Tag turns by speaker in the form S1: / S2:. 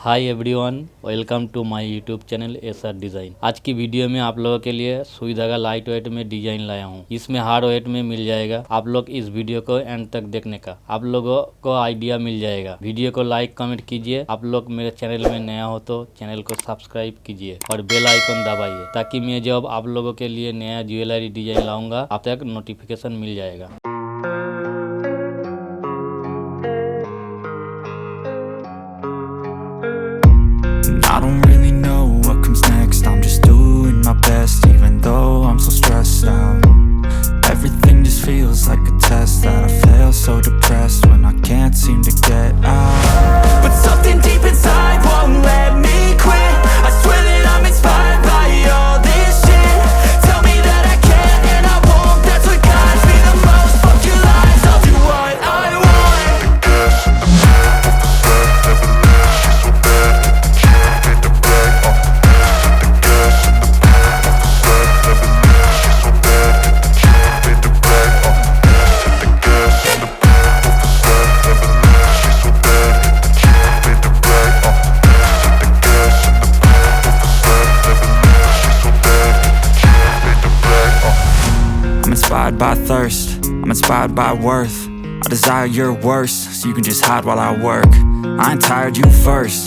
S1: Hi everyone, welcome to my YouTube channel SR design. आज की video में आप लोगों के लिए सुई धागा लाइट वेट में डिजाइन लाया हूँ। इसमें हार्ड वेट में मिल जाएगा। आप लोग इस वीडियो को एंड तक देखने का आप लोगों को आइडिया मिल जाएगा। वीडियो को लाइक कमेंट कीजिए। आप लोग मेरे चैनल में नया हो तो चैनल को सब्सक्राइब कीजिए और बेल आइकन दबाइए ताकि मैं जब आप लोगों के लिए नया ज्वेलरी डिजाइन लाऊंगा आप तक नोटिफिकेशन मिल जाएगा।
S2: I don't really know what comes next. I'm just doing my best, even though I'm so stressed out. Everything just feels like a test that I fail, so depressed when I can't seem to get out. But something deep inside won't let me quit. I swear that I'm inspired by all this shit. Tell me that I can and I won't. That's what guides me the most. Fuck your lies, I'll do what I want. Inspired by thirst, I'm inspired by worth. I desire your worst, so you can just hide while I work. I ain't tired, you first.